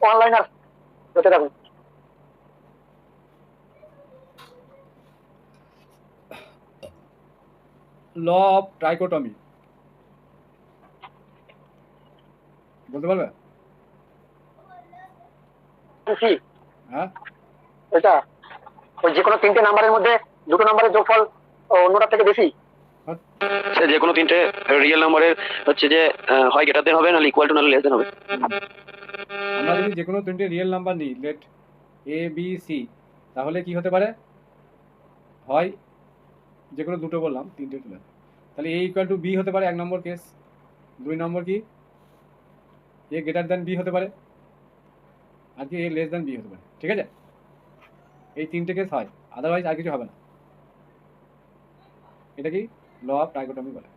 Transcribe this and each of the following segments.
Online আর হতে থাকুন। Law of ট্রাইকোটমি বলতে পারবে? কি হ্যাঁ, এটা? ওই যে কোনো তিনটে নাম্বারের মধ্যে দুটো নাম্বারের যোগফল অন্যটার থেকে বেশি। সে যে কোনো তিনটে রিয়েল নাম্বারের হচ্ছে যে হয় গ্রেটার দেন হবে নাহলে ইকুয়াল টু নাহলে লেস দেন হবে। আমরা যদি যে কোনো তিনটে রিয়েল নাম্বার নিই, লেট এ বি সি, তাহলে কি হতে পারে? হয় যে কোনো দুটো বললাম, তিনটে চলে, তাহলে এ ইকুয়াল টু বি হতে পারে এক নম্বর কেস। দুই নম্বর কি, এ গ্রেটার দেন বি হতে পারে, আর কি এ লেস দেন বি হতে পারে। ঠিক আছে, এই তিনটে কেস হয়, আদারওয়াইজ আর কিছু হবে না। এটা কি ল অফ ট্রাইকোটমি বলে।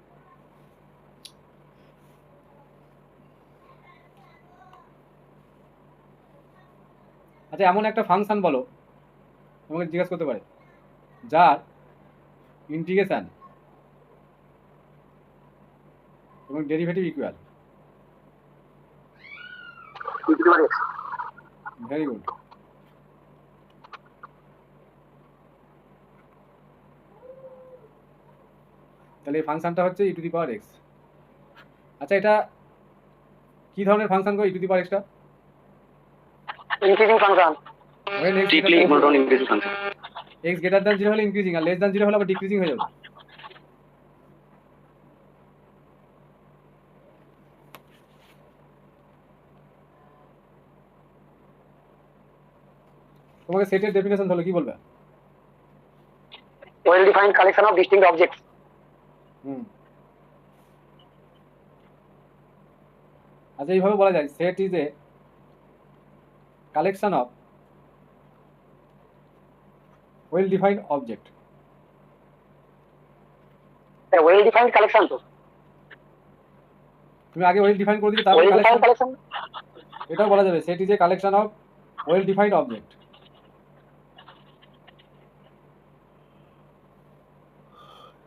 আচ্ছা, এমন একটা ফাংশন বলো, তোমাকে জিজ্ঞাসা করতে পারে, যার ইন্টিগ্রেশন এবং ডেরিভেটিভ ইকুয়াল। Very good. তাহলে এই ফাংশনটা হচ্ছে ই টু দি পাওয়ার এক্স। আচ্ছা, এটা কি ধরনের function go E to the power extra? Increasing function. when x strictly greater than monotone increasing function. 0, x greater than 0 হলে ইনক্রিজিং, আর লেস দ্যান 0 হলে আবার ডিক্রিজিং হয়ে যাবে। তোমাকে সেটের ডেফিনেশন হলো কি বলবে? Well defined collection of distinct objects. আচ্ছা, এইভাবে বলা যায়, set is a collection of well defined object. Well defined collection তো, তুমি আগে ওয়েল ডিফাইন করে দিলে তারপর ওয়েল ডিফাইন্ড কালেকশন। কালেকশন। এটাও বলা যাবে, set is a collection of well defined object.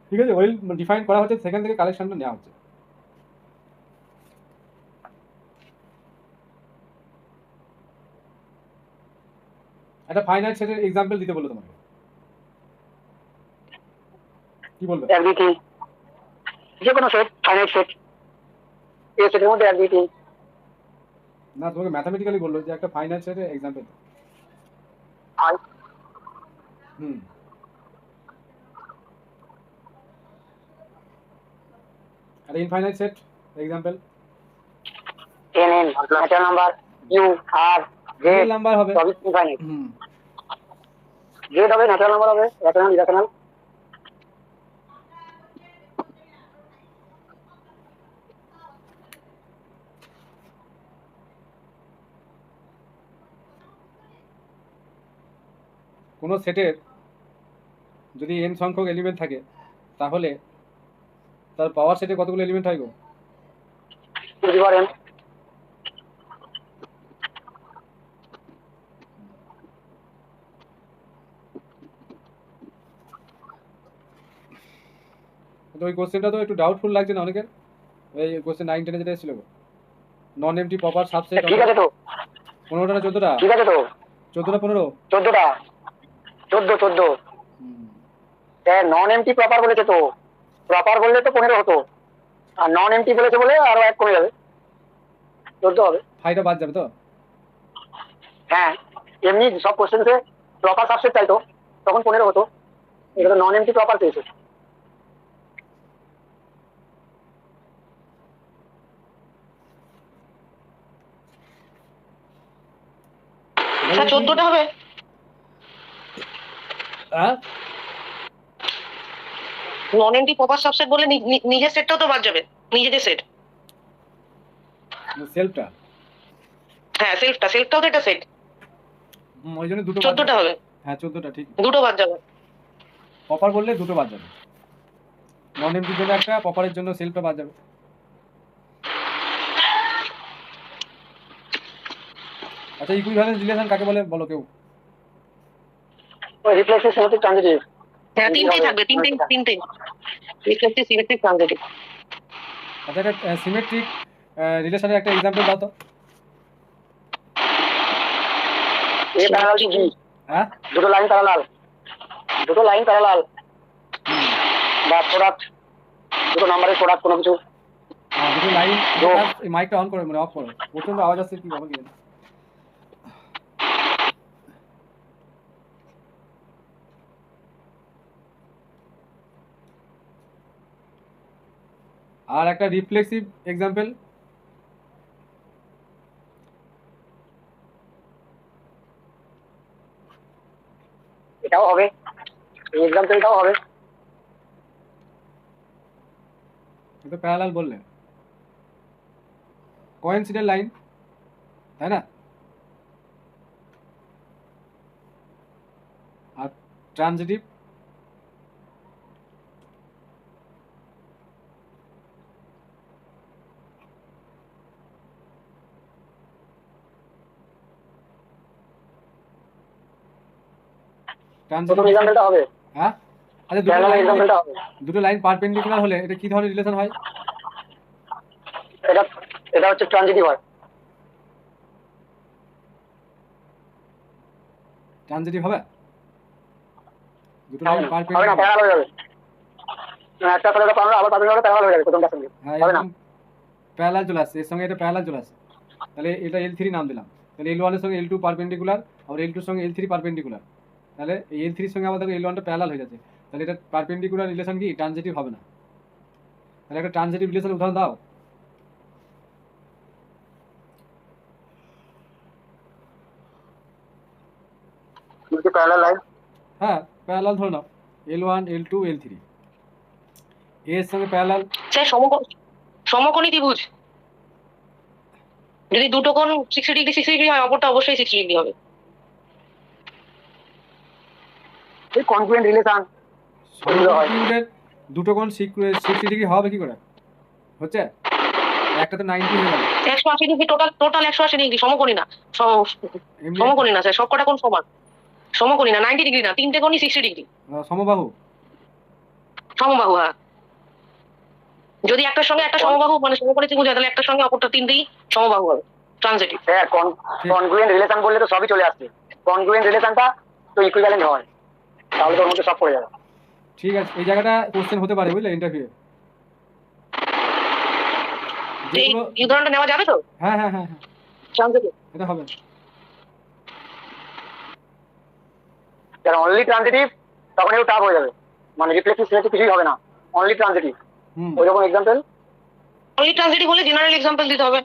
ঠিক আছে, ওয়েল ডিফাইন করা হচ্ছে, সেখান থেকে কালেকশনটা নেওয়া হচ্ছে। একটা ফাইনাইট সেটের এক্সাম্পল দিতে বললো তোমাকে, কি বলবে? অ্যাবিলিটি, যে কোনো সেট, ফাইনাইট সেট, এই সেটের মধ্যে অ্যাবিলিটি। না, তোমাকে ম্যাথামেটিক্যালি বললো যে একটা ফাইনাইট সেটের এক্সাম্পল। আই হুম, আর infinite set example N N natural number, U আর জে রিয়েল নাম্বার হবে। সবই ইনফাইনাইট। হুম, জেড হবে ন্যাচারাল নাম্বার, হবে রেশনাল ইরেশনাল। কোনো সেটের যদি এন সংখ্যক এলিমেন্ট থাকে, তাহলে তার পাওয়ার সেটে কতগুলো এলিমেন্ট হয় গো? বুঝতে পারেন? তো ওই কোশ্চেনটা তো একটু ডাউটফুল লাগছে না অনেকের? এই কোশ্চেন 9 10 যেটা এসেছিল গো, নন এমটি প্রপার সাবসেট। ঠিক আছে তো, 15টা না 14টা? ঠিক আছে তো, 14 না 15? 14টা, 14। নন এমটি প্রপার বলেছে তো, প্রপার বললে তো 15 হতো, আর নন এমটি বলেছে বলে আরো এক কমে যাবে, 14 হবে। ফাইটা বাদ যাবে তো? হ্যাঁ, এমনি সব কোশ্চেন্সে প্রপার সাবসেট চাইতো, তখন 15 হতো। এটা নন এমটি প্রপার পেয়েছে। স্যার 14টা হবে? হ্যাঁ, নন এন্টি প্রপার সাবসেট বলে নিজের সেটটাও তো বাদ যাবে, নিজেদের সেট। সেলফটা। হ্যাঁ, সেলফটাও তো একটা সেট। ওই জন্য দুটো 14টা হবে। হ্যাঁ, 14টা ঠিক। দুটো বাদ যাবে। প্রপার বললে দুটো বাদ যাবে, নন এমটির জন্য একটা, প্রপারের জন্য সেলফটা বাদ যাবে। আচ্ছা, ইকুইভ্যালেন্স রিলেশন কাকে বলে বলো কেউ? ওই রিফ্লেক্সিভ সিমেট্রিক ট্রানজিটিভ। হ্যাঁ, তিনটেই থাকবে, তিনটে রিফ্লেক্সিভ সিমেট্রিক ট্রানজিটিভ। আচ্ছা, একটা সিমেট্রিক রিলেশনের একটা এক্সাম্পল দাও তো। এ প্যারালাল টু বি, হ্যাঁ দুটো লাইন প্যারালাল, দুটো লাইন প্যারালাল বা প্রোডাক্ট, দুটো নাম্বারের প্রোডাক্ট কোনো কিছু। হ্যাঁ দুটো লাইন। তো এই মাইকটা অন করো, মানে অফ করো, প্রচন্ড আওয়াজ আসছে কি বাবা কি জানি। আর একটা রিফ্লেক্সিভ এক্সাম্পল, এটাও হবে, এই এক্সাম্পলটাও হবে। এটা প্যারালাল বললে কোইন্সিডেন্ট লাইন, তাই না? আর ট্রানজিটিভ প্রথম এক্সাম্পলটা হবে, হ্যাঁ আচ্ছা দুটো প্যারালাল লাইন, এক্সাম্পলটা হবে। দুটো লাইন পারপেন্ডিকুলার হলে এটা কি ধরনের রিলেশন হয়? এটা এটা হচ্ছে ট্রানজিটিভ হয়। ট্রানজিটিভ হবে? দুটো হবে লাইন না, হবে না, পারপেন্ডিকুলার, প্যারালাল হয়ে যাবে। একটা করে প্যারালাল, আবার প্যারালাল হয়ে যাবে প্রথমটার সঙ্গে, হ্যাঁ হবে না। এরকম প্যারালাল চলে আসছে, এর সঙ্গে এটা প্যারালাল চলে আসছে, তাহলে এটা L3 নাম দিলাম। তাহলে L1 এর সঙ্গে L2 পারপেন্ডিকুলার, আর L2 এর সঙ্গে L3 পারপেন্ডিকুলার, তাহলে এই L3 এর সঙ্গে আবার দেখো L1 টা প্যারালাল হয়ে যাচ্ছে, তাহলে এটা পারপেন্ডিকুলার রিলেশন কি ট্রানজিটিভ হবে না। তাহলে একটা ট্রানজিটিভ রিলেশন উদাহরণ দাও। দুটো প্যারালাল লাইন, হ্যাঁ প্যারালাল ধরে নাও, L1 L2 L3 এর সঙ্গে প্যারালাল। স্যার সমকোণী ত্রিভুজ যদি দুটো কোণ 60 ডিগ্রি 60 ডিগ্রি হয়, অপরটা অবশ্যই 60 ডিগ্রি হবে। এই কনগ্রুয়েন্ট রিলেশন সমকোণের দুটো কোণ 60 ডিগ্রি হবে কি করে? হচ্ছে একটা তো 90 হয়ে গেল, 180 ডিগ্রি, টোটাল 180 ডিগ্রি, সমকোণী না। এমনি সমকোণী না স্যার, সবকটা কোণ সমান। সমকোণী না, 90 ডিগ্রি না, তিনটে কোণই 60 ডিগ্রি। সমবাহু। সমবাহু, হ্যাঁ। যদি একটার সঙ্গে একটা সমবাহু মানে সমকোণী ত্রিভুজ হয়, তাহলে একটার সঙ্গে অপরটা তিনটেই সমবাহু হবে, ট্রানজিটিভ। স্যার কনগ্রুয়েন্ট রিলেশন বললে তো সবই চলে আসছে। কনগ্রুয়েন্ট রিলেশনটা তো ইকুইভ্যালেন্ট হয়, তাহলে তোর মধ্যে সব পড়ে যাবে। ঠিক আছে, এই জায়গাটা কোশ্চেন হতে পারে বুঝলে ইন্টারভিউ। এই উদাহরণটা নেওয়া যাবে তো? হ্যাঁ হ্যাঁ হ্যাঁ হ্যাঁ ট্রানজিটিভ এটা হবে। যারা অনলি ট্রানজিটিভ তখন একটু টাফ হয়ে যাবে, মানে রিফ্লেক্সিভ সিমেট্রিক কিছুই হবে না, অনলি ট্রানজিটিভ। ওই রকম এক্সাম্পল, অনলি ট্রানজিটিভ হলে জেনারেল এক্সাম্পল দিতে হবে।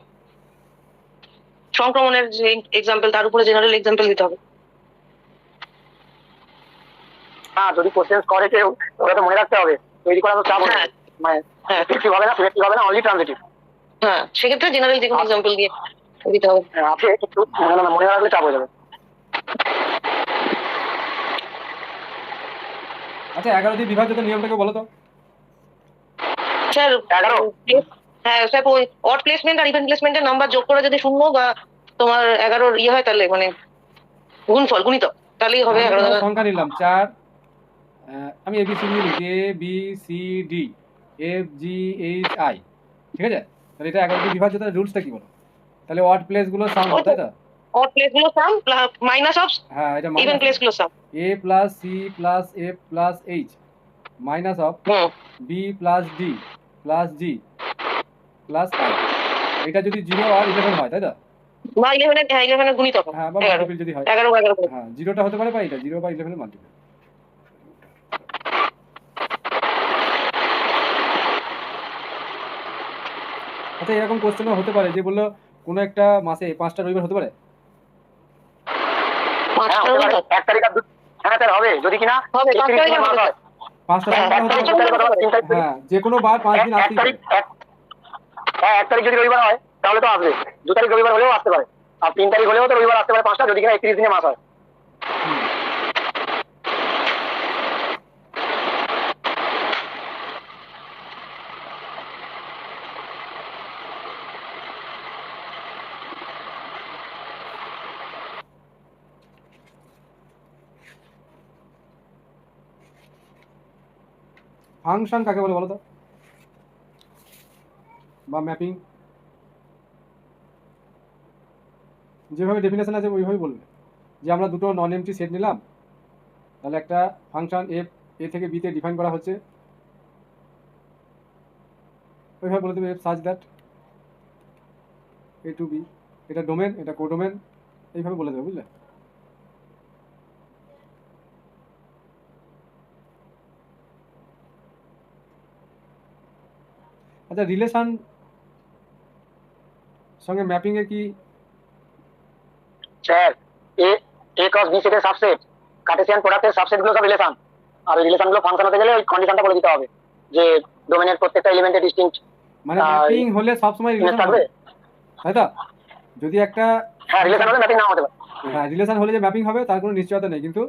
সংক্রমণের যে এক্সাম্পল, তার উপরে জেনারেল এক্সাম্পল দিতে হবে। হ্যাঁ যদি কোশ্চেন করে কেউ ওটা তো মনে রাখতে হবে, তৈরি করা তো চাপ হবে, মানে রিফ্লেক্সিভ হবে না, সিমেট্রিক হবে না, অনলি ট্রানজিটিভ। হ্যাঁ, সেক্ষেত্রে জেনারেল যে কোনো এক্সাম্পল দিয়ে দিতে হবে। আপনি একটু মনে রাখলে চাপ হয়ে যাবে। আচ্ছা 11 দিয়ে বিভাজ্যতার নিয়মটাকে বলো তো। স্যার 11? হ্যাঁ স্যার, ওই অড প্লেসমেন্ট আর ইভেন প্লেসমেন্টের নাম্বার যোগ করে যদি 0 বা তোমার 11 ইয়ে হয়, তাহলে মানে গুণফল গুণিতক, তাহলেই হবে 11। সংখ্যা নিলাম 4, আমি ABCD লিখি, A B C D F G H I, ঠিক আছে? তাহলে এটা 11 দিয়ে বিভাজ্যতার রুলসটা কি বলো? তাহলে অড প্লেস গুলো সাম হয়, তাই তো? অড প্লেস গুলো সাম মাইনাস অফ হ্যাঁ এটা ইভেন প্লেস গুলো সাম। A plus C plus F plus H minus of B plus D plus G plus I, এটা যদি 0 আর 11 হয়, তাই তো? বা 11 হ্যাঁ 11 গুণিতক, হ্যাঁ বা মাল্টিপল যদি হয়, 11 হ্যাঁ 0টা হতে পারে বা এটা 0 বা 11 এর মাল্টিপল। আচ্ছা এরকম কোশ্চেনও হতে পারে যে বললো কোনো একটা মাসে 5টা রবিবার হতে পারে। এক তারিখ আর হ্যাঁ স্যার হবে, যদি কিনা হবে 5 তারিখে মাস হয়। 5টা হ্যাঁ যে কোনো বার 5 দিন আসতেই পারে। হ্যাঁ 1 তারিখ যদি রবিবার হয় তাহলে তো আসবে, 2 তারিখ রবিবার হলেও আসতে পারে, আর 3 তারিখ হলেও তো রবিবার আসতে পারে 5টা, যদি কিনা 31 দিনে মাস হয়। ফাংশন কাকে বলে বলো তো, বা ম্যাপিং, যেভাবে ডেফিনেশন আছে ওইভাবেই বলবে। যে আমরা দুটো নন এমটি সেট নিলাম, তাহলে একটা ফাংশন এফ এ থেকে বিতে ডিফাইন করা হচ্ছে, ওইভাবে বলে দেবে F such that A to B, এটা ডোমেন, এটা কোডোমেন, এইভাবে বলে দেবে, বুঝলে? আচ্ছা, রিলেশন সঙ্গে ম্যাপিং এর কি? স্যার এ এ ক্রস বি সেটের সাবসেট, কার্টেসিয়ান প্রোডাক্টের সাবসেট গুলো সব রিলেশন, আর ওই রিলেশন গুলো ফাংশন হতে গেলে ওই কন্ডিশনটা বলে দিতে হবে যে ডোমেনের প্রত্যেকটা এলিমেন্টের ডিস্টিংক্ট মানে ম্যাপিং হলে সবসময় রিলেশন থাকবে। হবে, তাই তো? যদি একটা হ্যাঁ, রিলেশন হলে ম্যাপিং নাও হতে পারে। হ্যাঁ, রিলেশন হলে যে ম্যাপিং হবে তার কোনো নিশ্চয়তা নেই, কিন্তু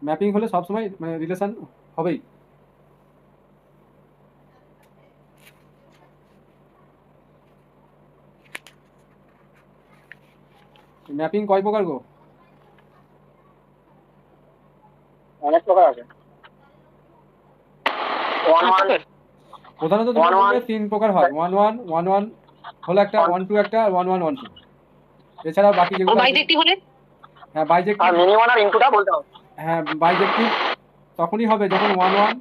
ম্যাপিং হলে সবসময় মানে রিলেশন হবেই। ম্যাপিং কয় প্রকার গো? অনেক প্রকার আছে। ওয়ান ওয়ান প্রধানত তোমার বলবে 3 প্রকার হয়, 1-1 হলো একটা, 1-2 একটা, 1-1-1-2। এছাড়া বাকি যেগুলো আছে, বাইজেক্টিভ হলে হ্যাঁ বাইজেক্টিভ, আর মিনি ওয়ান আর ইনটুটা বলতে হবে। হ্যাঁ বাইজেক্টিভ তখনই হবে যখন 1-1,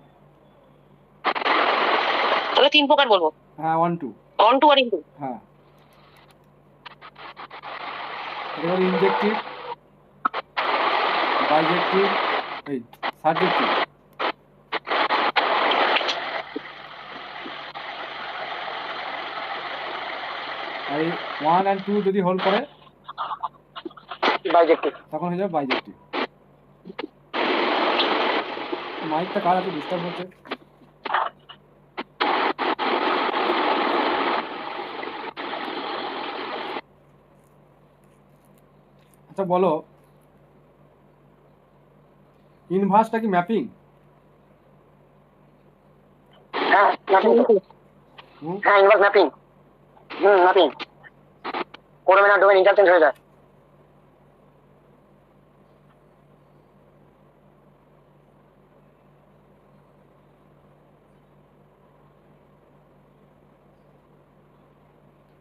তাহলে 3 প্রকার বলবো, হ্যাঁ 1-2, অন টু আর ইনটু। হ্যাঁ। এবার ইনজেক্টিভ, বাইজেক্টিভ, এই সাবজেক্টিভ। আর এই 1 আর 2 যদি হোল্ড করে বাইজেক্টিভ। তখন হয়ে যাবে বাইজেক্টিভ। মাইকটা কার আছে, ডিস্টার্ব হচ্ছে? আচ্ছা বলো, ইনভার্সটা কি ম্যাপিং? হ্যাঁ ম্যাপিং, হ্যাঁ ইনভার্স ম্যাপিং, ম্যাপিং। কোডোমেন আর ডোমেন ইন্টারচেঞ্জ হয়ে যায়।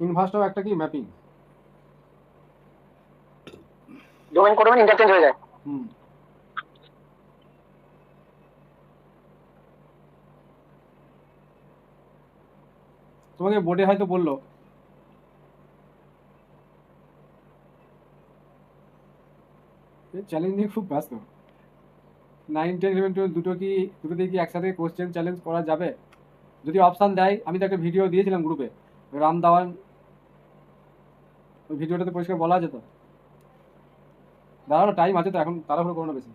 ইনভার্সটাও একটা কি ম্যাপিং? ডোমেন কোডোমেন ইন্টারচেঞ্জ হয়ে যায়। হুম। তোমাকে বোর্ডে হয়তো বললো চ্যালেঞ্জ নিয়ে খুব ব্যস্ত। 9, 10, 11, 12 দুটোতেই কি একসাথে কোশ্চেন চ্যালেঞ্জ করা যাবে? যদি অপশান দেয়, আমি তো একটা ভিডিও দিয়েছিলাম গ্রুপে, রাম দাওয়ান, ওই ভিডিওটাতে পরিষ্কার বলা আছে তো। দাঁড়ানো, টাইম আছে তো, এখন তাড়াহুড়ো করো না বেশি।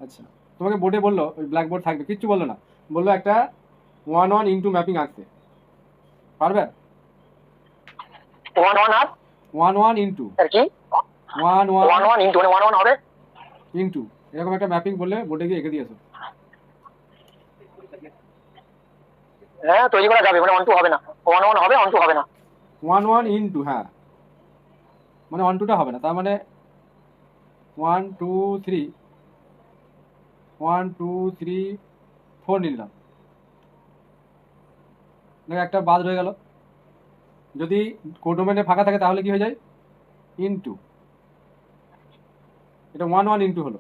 আচ্ছা, তোমাকে বোর্ডে বললো ওই ব্ল্যাক বোর্ড থাকবে, কিচ্ছু বললো না, বললো একটা 1-1 ইন্টু ম্যাপিং আঁকতে পারবে? 1-1 আর 1-1 ইন্টু আর কি 1-1 1-1 ইনটু, মানে 1-1 হবে ইন্টু এরকম একটা ম্যাপিং বললে বোর্ডে গিয়ে এঁকে দিয়েছো। হ্যাঁ তৈরি করা যাবে, মানে 1-2 হবে না, 1-1 হবে, 1-2 হবে না। 1-1 ইন্টু, হ্যাঁ মানে 1-2টা হবে না, তার মানে 1 2 3 1 2 3 4 নিলাম, দেখো একটা বাদ রয়ে গেল। যদি কোডোমেনে ফাঁকা থাকে তাহলে কি হয়ে যায়? ইন্টু, এটা 1-1 ইন্টু হলো।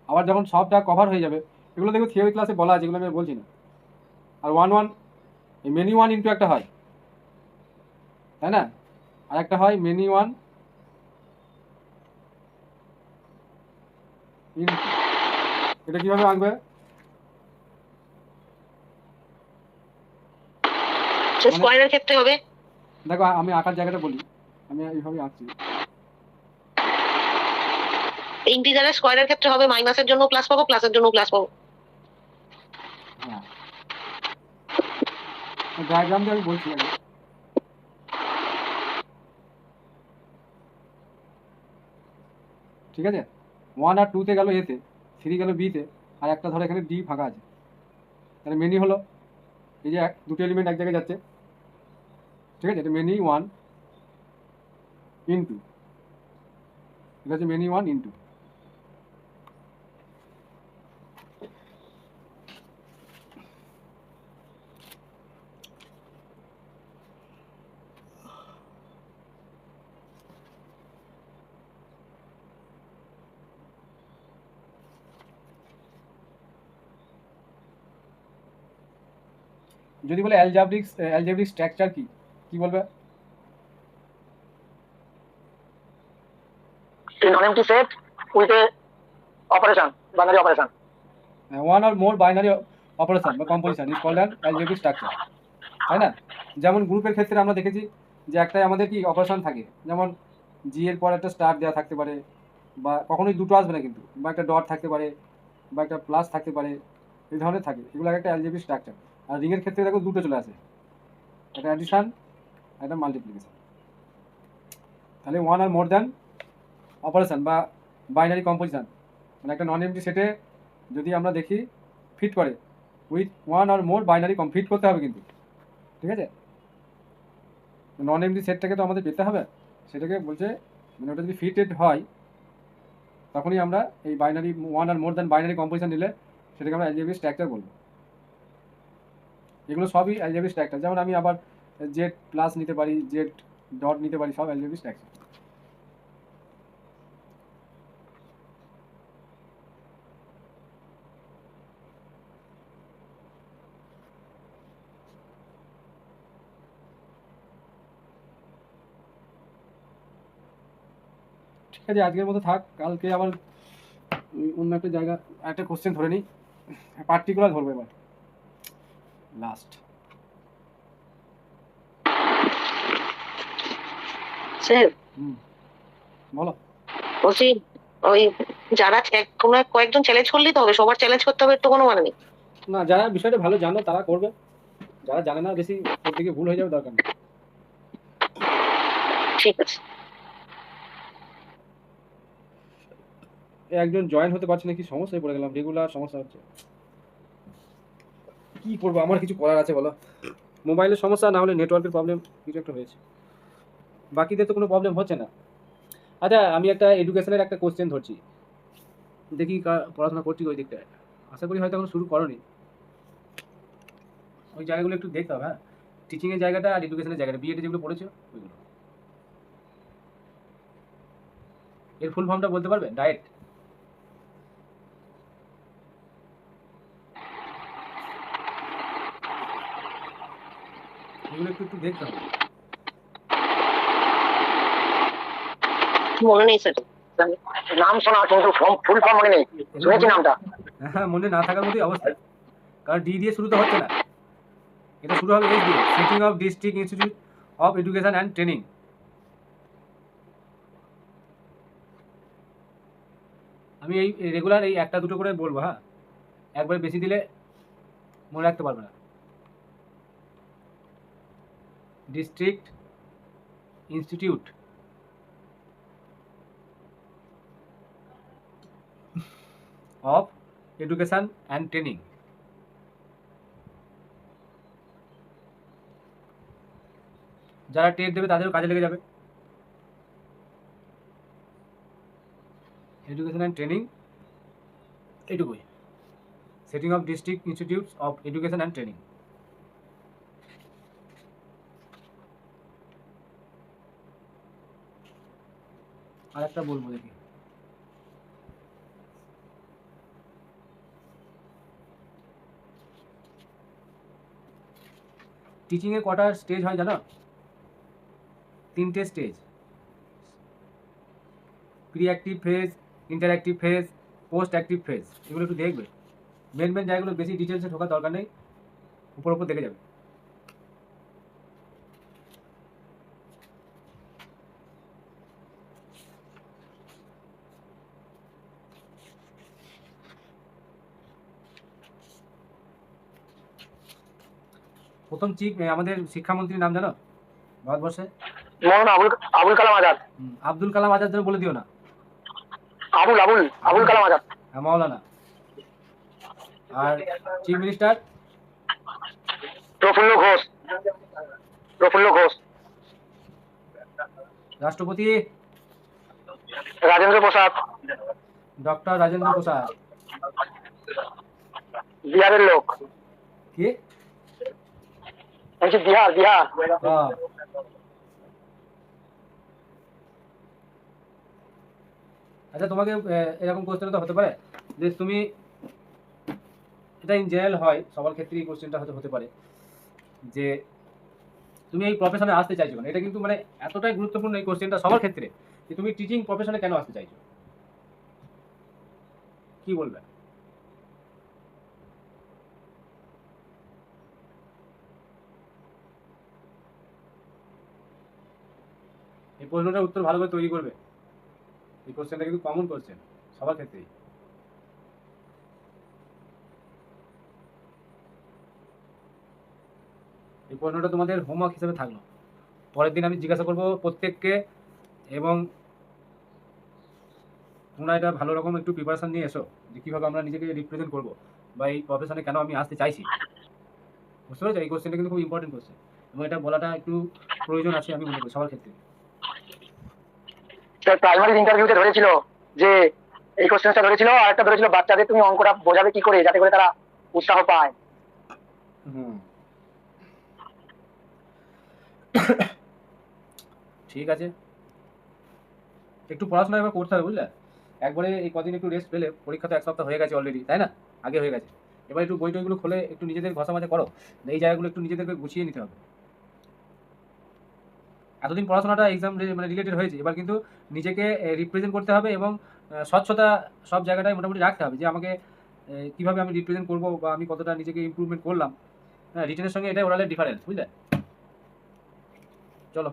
আবার যখন সবটা কভার হয়ে যাবে, এগুলো দেখো থিওরি ক্লাসে বলা আছে, এগুলো আমি বলছি না। আর 1-1 এই মেনি 1 ইন্টু একটা হয়, তাই না? আর একটা হয় মেনি 1 ইন্টু, এটা কিভাবে আঁকবে? স্কোয়ারের ক্ষেত্রে হবে, দেখো আমি আঁকার জায়গাটা বলি, আমি এইভাবে আঁকছি। ইন্টিজারের স্কোয়ারের ক্ষেত্রে হবে মাইনাসের জন্য প্লাস পাবো, প্লাসের জন্য প্লাস পাবো। হ্যাঁ, ডায়াগ্রাম দিয়ে আমি বলছি আগে। ঠিক আছে, 1 আর 2 তে গেল এতে, 3 গেল বিতে, আর একটা ধরো এখানে ডি ফাঁকা আছে, তাহলে মেনি হলো, এই যে দুটো এলিমেন্ট এক জায়গায় যাচ্ছে, ঠিক আছে, এটা মেনি 1 ইন্টু, এটা হচ্ছে মেনি 1 ইন্টু। যদি বলে অ্যালজেব্রিক স্ট্রাকচার কি কি বলবে? Non empty set with a operation, binary operation. One or more binary operation বা composition is called an algebraic structure, তাই না? যেমন গ্রুপের ক্ষেত্রে আমরা দেখেছি যে একটাই আমাদের কি অপারেশন থাকে, যেমন জি এর পর একটা স্টার দেওয়া থাকতে পারে, বা কখনোই দুটো আসবে না কিন্তু, বা একটা ডট থাকতে পারে, বা একটা প্লাস থাকতে পারে, এই ধরনের থাকে, এগুলো একটা অ্যালজেব্রিক স্ট্রাকচার। আর রিংয়ের ক্ষেত্রে দেখো দুটো চলে আসে, একটা অ্যাডিশন, একটা মাল্টিপ্লিকেশন। তাহলে one or more than operation বা বাইনারি কম্পোজিশন, মানে একটা নন এমটি সেটে যদি আমরা দেখি ফিট করে with one or more binary fit করতে হবে কিন্তু, ঠিক আছে? নন এমটি সেটটাকে তো আমাদের পেতে হবে, সেটাকে বলছে মানে ওটা যদি ফিটেড হয় তখনই আমরা এই binary one or more than binary composition নিলে সেটাকে আমরা অ্যালজেব্রিক স্ট্রাকচার বলবো। এগুলো সবই অ্যালজেব্রিক স্ট্রাকচার। যেমন আমি আবার জেড প্লাস নিতে পারি, জেড ডট নিতে পারি, সব অ্যালজেব্রিক স্ট্রাকচার। ঠিক আছে, আজকের মতো থাক, কালকে আবার অন্য একটা জায়গা একটা কোশ্চেন ধরে নিই, পার্টিকুলার ধরবো এবার লাস্ট। স্যার হুম, বলো। বলছি ওই যারা কয়েকজন চ্যালেঞ্জ করলেই তো হবে, সবার চ্যালেঞ্জ করতে হবে তো কোনো মানে নেই? না, যারা বিষয়টা ভালো জানো তারা করবে, যারা জানে না বেশি ওর দিকে ভুল হয়ে যাবে, দরকার নেই। ঠিক আছে। একজন জয়েন হতে পারছে না, কি সমস্যায় পড়ে গেলাম, রেগুলার সমস্যা হচ্ছে, কি করবো? আমার কিছু করার আছে বলো? মোবাইলের সমস্যা, না হলে নেটওয়ার্কের প্রবলেম, কিছু একটা হয়েছে, বাকিদের তো কোনো প্রবলেম হচ্ছে না। আচ্ছা, আমি একটা এডুকেশনের একটা কোশ্চেন ধরছি, দেখি পড়াশোনা করছি ওই দিকটায়, আশা করি হয়তো এখন শুরু করোনি, ওই জায়গাগুলো একটু দেখতে হবে। হ্যাঁ, টিচিংয়ের জায়গাটা আর এডুকেশনের জায়গাটা, বিএডে যেগুলো পড়েছো ওইগুলো, এর ফুল ফর্মটা বলতে পারবে? ডায়েট, এগুলো একটু একটু দেখতে হবে। মনে নেই স্যার। নাম শোনা কিন্তু ফুল ফর্ম মনে নেই, শুনেছি নামটা। হ্যাঁ, মনে না থাকার মতোই অবস্থা, কারণ ডি দিয়ে শুরু তো হচ্ছে না, এটা শুরু হবে এস দিয়ে, setting of district institute of education and training. আমি এই রেগুলার এই একটা দুটো করে বলবো, হ্যাঁ, একবারে বেশি দিলে মনে রাখতে পারবে না। District institute of education and training, যারা টেট দেবে তাদেরও কাজে লেগে যাবে। এডুকেশন অ্যান্ড ট্রেনিং, এইটুকুই, setting of district institutes of education and training. আর একটা বলবো, দেখি টিচিংয়ে কটা স্টেজ হয় জানো? 3টে stage, pre active phase, interactive phase, post active phase. এগুলো একটু দেখবে, মেন মেন জায়গাগুলো বেশি ডিটেলসে ঢোকার দরকার নেই, উপর উপর দেখে যাবে। প্রথম চিফ আমাদের শিক্ষামন্ত্রীর নাম জানো ভারতবর্ষে? মৌলানা আবুল কালাম আজাদ। আব্দুল কালাম আজাদ যেন বলে দিও না, আবুল কালাম আজাদ। হ্যাঁ, মাওলানা। আর চিফ মিনিস্টার? প্রফুল্ল ঘোষ। রাষ্ট্রপতি? রাজেন্দ্র প্রসাদ। ডক্টর রাজেন্দ্র প্রসাদ। বিহারের লোক। কি বলছি বিহার। হ্যাঁ। আচ্ছা, তোমাকে এরকম কোশ্চেন তো হতে পারে যে তুমি, এটা ইন জেনারেল হয়, সবার ক্ষেত্রেই কোশ্চেনটা হতে পারে যে তুমি এই প্রফেশনে আসতে চাইছো কেন। এটা কিন্তু মানে এতটাই গুরুত্বপূর্ণ এই কোশ্চেনটা সবার ক্ষেত্রে, যে তুমি টিচিং প্রফেশনে কেন আসতে চাইছো, কি বলবে? এই প্রশ্নটার উত্তর ভালো করে তৈরি করবে। এই কোশ্চেনটা কিন্তু কমন কোশ্চেন সবার ক্ষেত্রেই। এই প্রশ্নটা তোমাদের হোমওয়ার্ক হিসেবে থাকলো। পরের দিন আমি জিজ্ঞাসা করবো প্রত্যেককে, এবং তোমরা এটা ভালো রকম একটু প্রিপারেশন নিয়ে এসো যে কীভাবে আমরা নিজেকে রিপ্রেজেন্ট করবো, বা এই প্রফেশনে কেন আমি আসতে চাইছি। বুঝতে পেরেছো? এই কোশ্চেনটা কিন্তু খুব ইম্পর্টেন্ট কোশ্চেন, এবং এটা বলাটা একটু প্রয়োজন আছে আমি মনে করি সবার ক্ষেত্রে। প্রাইমারি ইন্টারভিউতে ধরেছিল যে এই কোশ্চেনটা ধরেছিল, আর একটা ধরেছিল বাচ্চাদের তুমি অঙ্কটা বোঝাবে কি করে যাতে করে তারা উৎসাহ পায়। ঠিক আছে, একটু পড়াশোনা এবার করতে হবে, বুঝলে? একবারে এই কদিন একটু রেস্ট পেলে, পরীক্ষা তো 1 সপ্তাহ হয়ে গেছে অলরেডি, তাই না? আগে হয়ে গেছে। এবার একটু বই টইগুলো খুলে একটু নিজেদের ঘষা মাজা করো, এই জায়গাগুলো একটু নিজেদেরকে গুছিয়ে নিতে হবে। এতদিন পড়াশোনাটা এক্সাম মানে রিলেটেড হয়েছে, এবার কিন্তু নিজেকে রিপ্রেজেন্ট করতে হবে, এবং স্বচ্ছতা সব জায়গাটায় মোটামুটি রাখতে হবে, যে আমাকে কীভাবে আমি রিপ্রেজেন্ট করবো, বা আমি কতটা নিজেকে ইমপ্রুভমেন্ট করলাম। হ্যাঁ, রিটেনের সঙ্গে এটাই ওরালের ডিফারেন্স, বুঝলে? চলো।